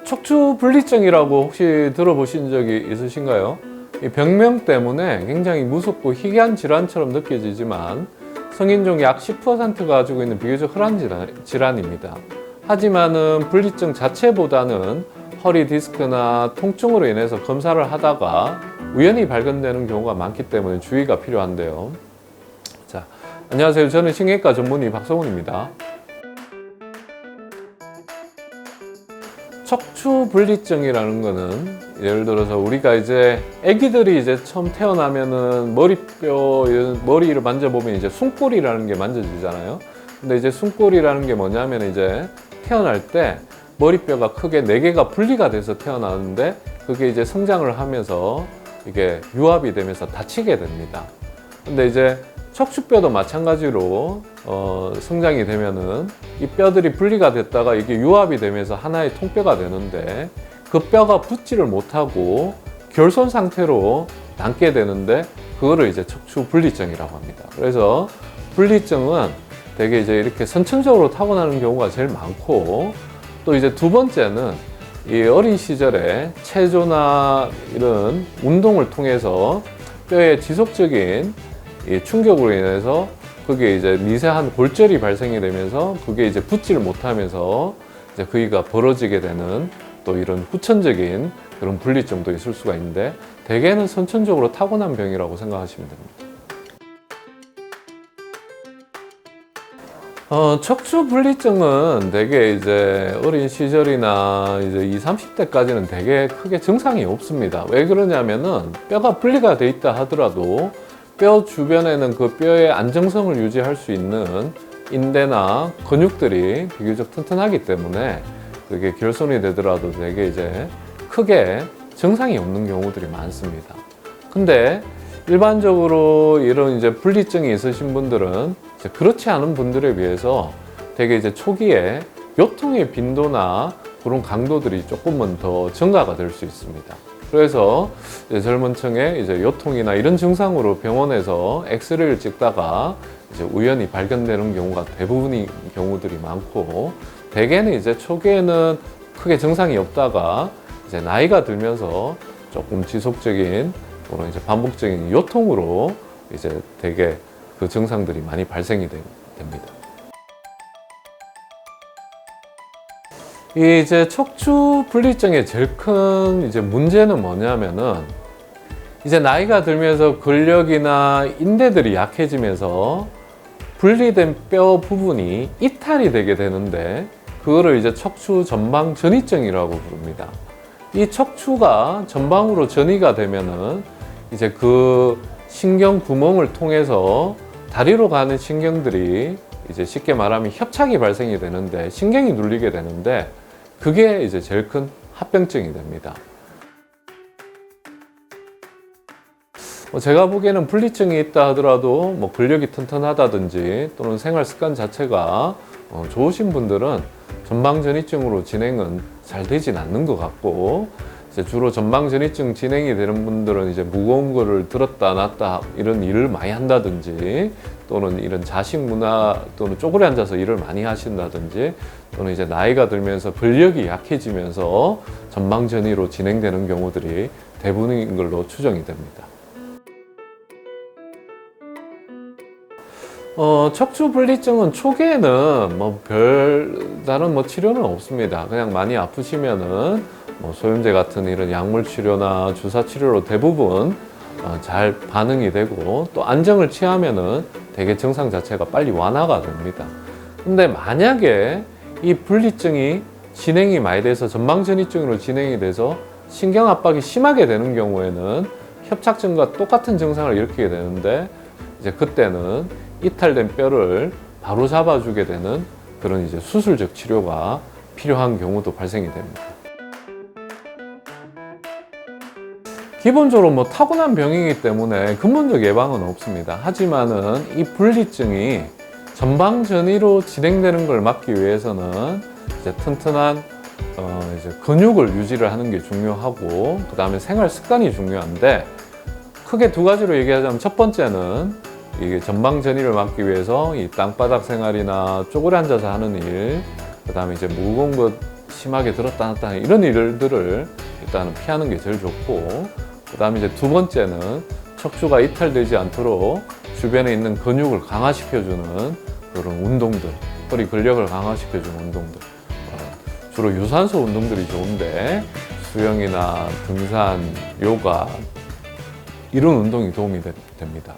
척추 분리증이라고 혹시 들어보신 적이 있으신가요? 이 병명 때문에 굉장히 무섭고 희귀한 질환처럼 느껴지지만 성인 중 약 10%가 가지고 있는 비교적 흔한 질환입니다. 하지만은 분리증 자체보다는 허리 디스크나 통증으로 인해서 검사를 하다가 우연히 발견되는 경우가 많기 때문에 주의가 필요한데요. 자, 안녕하세요. 저는 신경외과 전문의 박성훈입니다. 척추 분리증이라는 거는 예를 들어서 우리가 이제 아기들이 이제 처음 태어나면은 머리를 만져보면 이제 숨꼬리라는 게 만져지잖아요. 근데 이제 숨꼬리라는 게 뭐냐면 이제 태어날 때 머리뼈가 크게 4개가 분리가 돼서 태어나는데 그게 이제 성장을 하면서 이게 유압이 되면서 다치게 됩니다. 근데 이제 척추뼈도 마찬가지로 성장이 되면은 이 뼈들이 분리가 됐다가 이게 유압이 되면서 하나의 통뼈가 되는데 그 뼈가 붙지를 못하고 결손 상태로 남게 되는데 그거를 이제 척추 분리증이라고 합니다. 그래서 분리증은 되게 이제 이렇게 선천적으로 타고나는 경우가 제일 많고 또 이제 두 번째는 이 어린 시절에 체조나 이런 운동을 통해서 뼈에 지속적인 이 충격으로 인해서 그게 이제 미세한 골절이 발생이 되면서 그게 이제 붙지를 못하면서 이제 그이가 벌어지게 되는 또 이런 후천적인 그런 분리증도 있을 수가 있는데 대개는 선천적으로 타고난 병이라고 생각하시면 됩니다. 척추 분리증은 되게 이제 어린 시절이나 이제 20, 30대까지는 되게 크게 증상이 없습니다. 왜 그러냐면은 뼈가 분리가 돼 있다 하더라도 뼈 주변에는 그 뼈의 안정성을 유지할 수 있는 인대나 근육들이 비교적 튼튼하기 때문에 그게 결손이 되더라도 되게 이제 크게 증상이 없는 경우들이 많습니다. 근데 일반적으로 이런 이제 분리증이 있으신 분들은 이제 그렇지 않은 분들에 비해서 되게 이제 초기에 요통의 빈도나 그런 강도들이 조금은 더 증가가 될 수 있습니다. 그래서 이제 젊은 층에 이제 요통이나 이런 증상으로 병원에서 엑스레이를 찍다가 이제 우연히 발견되는 경우가 대부분의 경우들이 많고 대개는 이제 초기에는 크게 증상이 없다가 이제 나이가 들면서 조금 지속적인 그런 이제 반복적인 요통으로 이제 되게 그 증상들이 많이 발생이 됩니다. 이 이제 척추 분리증의 제일 큰 이제 문제는 뭐냐면은 이제 나이가 들면서 근력이나 인대들이 약해지면서 분리된 뼈 부분이 이탈이 되게 되는데 그거를 이제 척추 전방 전이증이라고 부릅니다. 이 척추가 전방으로 전이가 되면은 이제 그 신경 구멍을 통해서 다리로 가는 신경들이 이제 쉽게 말하면 협착이 발생이 되는데 신경이 눌리게 되는데 그게 이제 제일 큰 합병증이 됩니다. 제가 보기에는 분리증이 있다 하더라도 뭐 근력이 튼튼하다든지 또는 생활 습관 자체가 좋으신 분들은 전방전이증으로 진행은 잘 되진 않는 것 같고 이제 주로 전방전이증 진행이 되는 분들은 이제 무거운 거를 들었다 놨다 이런 일을 많이 한다든지 또는 이런 자식 문화 또는 쪼그려 앉아서 일을 많이 하신다든지 또는 이제 나이가 들면서 근력이 약해지면서 전방전이로 진행되는 경우들이 대부분인 걸로 추정이 됩니다. 척추 분리증은 초기에는 뭐 별다른 치료는 없습니다. 그냥 많이 아프시면은 소염제 같은 이런 약물 치료나 주사 치료로 대부분 잘 반응이 되고 또 안정을 취하면은 되게 증상 자체가 빨리 완화가 됩니다. 근데 만약에 이 분리증이 진행이 많이 돼서 전방전이증으로 진행이 돼서 신경 압박이 심하게 되는 경우에는 협착증과 똑같은 증상을 일으키게 되는데 이제 그때는 이탈된 뼈를 바로 잡아주게 되는 그런 이제 수술적 치료가 필요한 경우도 발생이 됩니다. 기본적으로 타고난 병이기 때문에 근본적 예방은 없습니다. 하지만은 이 분리증이 전방전이로 진행되는 걸 막기 위해서는 이제 튼튼한 이제 근육을 유지를 하는 게 중요하고 그 다음에 생활 습관이 중요한데 크게 두 가지로 얘기하자면 첫 번째는 이게 전방전이를 막기 위해서 이 땅바닥 생활이나 쪼그려 앉아서 하는 일, 그 다음에 이제 무거운 것 심하게 들었다 놨다 이런 일들을 일단은 피하는 게 제일 좋고, 그 다음에 이제 두 번째는 척추가 이탈되지 않도록 주변에 있는 근육을 강화시켜주는 그런 운동들, 허리 근력을 강화시켜주는 운동들, 주로 유산소 운동들이 좋은데 수영이나 등산, 요가 이런 운동이 도움이 됩니다.